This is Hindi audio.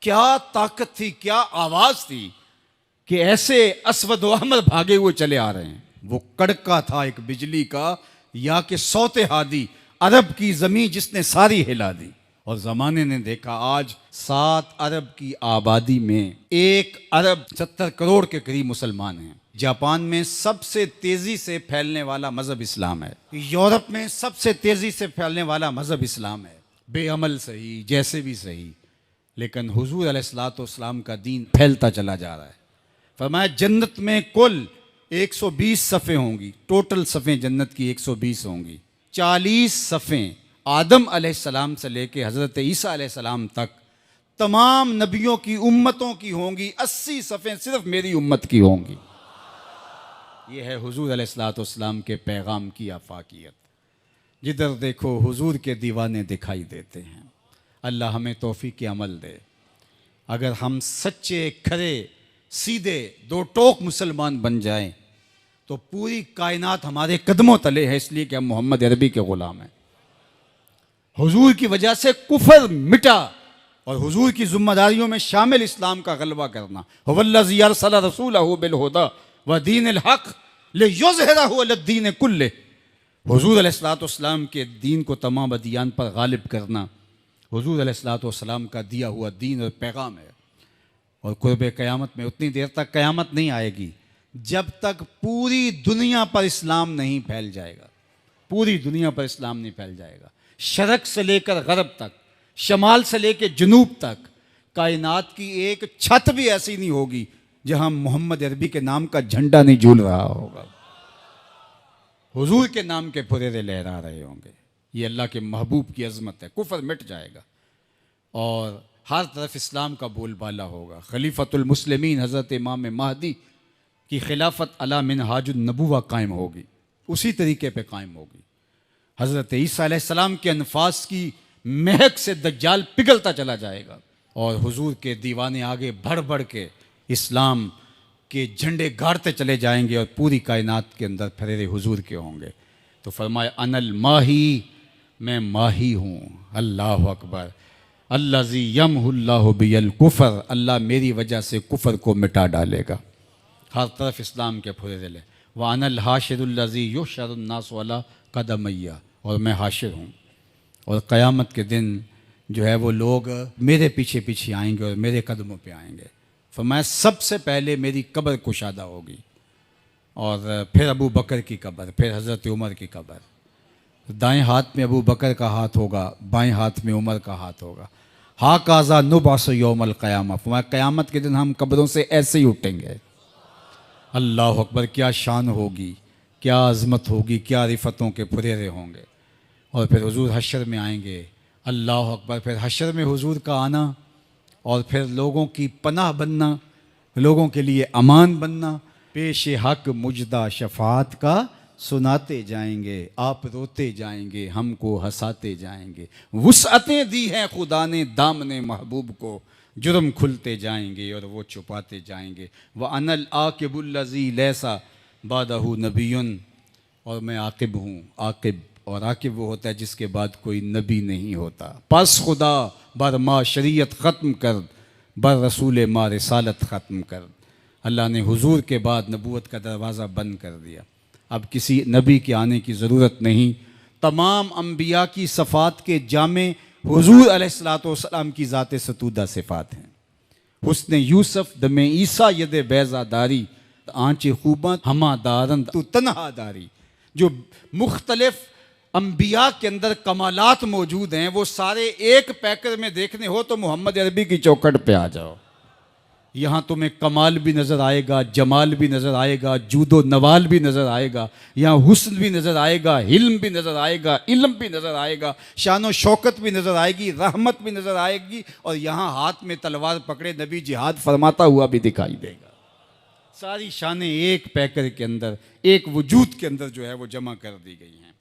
क्या ताकत थी, क्या आवाज थी कि ऐसे अस्वद व अहमर भागे हुए चले आ रहे हैं। वो कड़का था एक बिजली का, या कि सौते हादी अरब की जमीन जिसने सारी हिला दी। और जमाने ने देखा आज 7 अरब की आबादी में 1 अरब 70 करोड़ के करीब मुसलमान हैं। जापान में सबसे तेजी से फैलने वाला मजहब इस्लाम है। यूरोप में सबसे तेजी से फैलने वाला मजहब इस्लाम है। बेअमल सही, जैसे भी सही, लेकिन हुजूर अलैहिस्सलाम का दीन फैलता चला जा रहा है। फरमाया जन्नत में कुल 120 सफ़े होंगी, टोटल सफ़ें जन्नत की 120 होंगी। 40 सफ़ें आदम अलैहिस्सलाम से लेके हज़रत ईसा अलैहिस्सलाम तक तमाम नबियों की उम्मतों की होंगी। 80 सफ़ें सिर्फ मेरी उम्मत की होंगी। ये है हुजूर अलैहिस्सलाम के पैगाम की आफाकियत। जिधर देखो हुजूर के दीवाने दिखाई देते हैं। अल्लाह हमें तौफीक अमल दे। अगर हम सच्चे खरे सीधे दो टोक मुसलमान बन जाएं तो पूरी कायनात हमारे कदमों तले है, इसलिए कि हम मोहम्मद अरबी के ग़ुलाम हैं। हुजूर की वजह से कुफर मिटा और हुजूर की जिम्मेदारियों में शामिल इस्लाम का गलबा करना। हुवल्लज़ी अरसला रसूलहु बिल हुदा व दीनिल हक़ लियुज़हिरहु अलद्दीन कुल्लिह। हुजूर अलैहिस्सलाम के दीन को तमाम अदियान पर गालिब करना हुजूर अलैहिस्सलाम का दिया हुआ दीन और पैगाम है। और कुर्ब क़यामत में उतनी देर तक क़यामत नहीं आएगी जब तक पूरी दुनिया पर इस्लाम नहीं फैल जाएगा। पूरी दुनिया पर इस्लाम नहीं फैल जाएगा। शरक से लेकर गरब तक, शमाल से लेकर जनूब तक कायनात की एक छत भी ऐसी नहीं होगी जहां मोहम्मद अरबी के नाम का झंडा नहीं झूल रहा होगा, हुजूर के नाम के फुरेरे लहरा रहे होंगे। ये अल्लाह के महबूब की अजमत है। कुफर मिट जाएगा और हर तरफ इस्लाम का बोलबाला होगा। खलीफतुल मुस्लिमीन हज़रत इमाम महदी की खिलाफत अला मिनहाजुन नबुवा कायम होगी, उसी तरीके पे कायम होगी। हज़रत ईसा अलैहिस्सलाम के अनफास की महक से दज्जाल पिघलता चला जाएगा और हुजूर के दीवाने आगे बढ़ बढ़ के इस्लाम के झंडे गाड़ते चले जाएंगे और पूरी कायनात के अंदर फरेरे हुजूर के होंगे। तो फरमाए अनल माही, मैं माही हूँ। अल्लाह अकबर। अल्लाज़ी यमहुल्लाहु बियल कुफर, अल्लाह मेरी वजह से कुफर को मिटा डालेगा। हर तरफ इस्लाम के फुरेरे ले। व अनल हाशिरुल्लज़ी युहशरुन्नासु अला कदमैया, और मैं हाशिर हूँ और क़यामत के दिन जो है वो लोग मेरे पीछे पीछे आएंगे और मेरे कदमों पे आएंगे। फरमाया सबसे पहले मेरी कब्र कुशादा होगी और फिर अबू बकर की कब्र, फिर हज़रत उमर की कब्र। दाएं हाथ में अबू बकर का हाथ होगा, बाएं हाथ में उमर का हाथ होगा। हा काज़ा नुबास यौमल क़यामा, फरमाया क़यामत के दिन हम कब्रों से ऐसे ही उठेंगे। अल्लाह अकबर। क्या शान होगी, क्या अज़मत होगी, क्या रिफ़तों के फुरेरे होंगे। और फिर हुजूर हशर में आएंगे। अल्लाह अकबर। फिर हशर में हुजूर का आना और फिर लोगों की पनाह बनना, लोगों के लिए अमान बनना। पेश हक मुजदा शफात का सुनाते जाएंगे, आप रोते जाएंगे, हमको हंसाते जाएंगे। वुसअतें दी हैं खुदा ने दामने महबूब को, जुर्म खुलते जाएंगे और वो छुपाते जाएंगे। व अनल आकिबुल्लज़ी लैसा बादहु नबियुन, और मैं आकिब हूँ। आकिब, और आकिब वो होता है जिसके बाद कोई नबी नहीं होता। पस खुदा बर मा शरीयत ख़त्म कर, बर रसूल मा रिसालत ख़त्म कर। अल्लाह ने हुजूर के बाद नबूवत का दरवाज़ा बंद कर दिया। अब किसी नबी के आने की ज़रूरत नहीं। तमाम अम्बिया की सफ़ात के जामे हुजूर अलैहिस्सलाम की ज़ात सतूदा सिफ़ात हैं। हुस्न यूसुफ दमे ईसा यद बैज़ादारी, आँच खूबा हमा दारन तू तन्हादारी। जो मुख्तलिफ अम्बिया के अंदर कमालात मौजूद हैं वो सारे एक पैकर में देखने हो तो मोहम्मद अरबी की चौखट पे आ जाओ। यहाँ तुम्हें कमाल भी नज़र आएगा, जमाल भी नज़र आएगा, जूदो नवाल भी नज़र आएगा। यहाँ हुस्न भी नज़र आएगा, हिल्म भी नज़र आएगा, इल्म भी नज़र आएगा, शान व शौकत भी नज़र आएगी, रहमत भी नज़र आएगी। और यहाँ हाथ में तलवार पकड़े नबी जिहाद फरमाता हुआ भी दिखाई देगा। सारी शानें एक पैकर के अंदर, एक वजूद के अंदर जो है वो जमा कर दी गई हैं।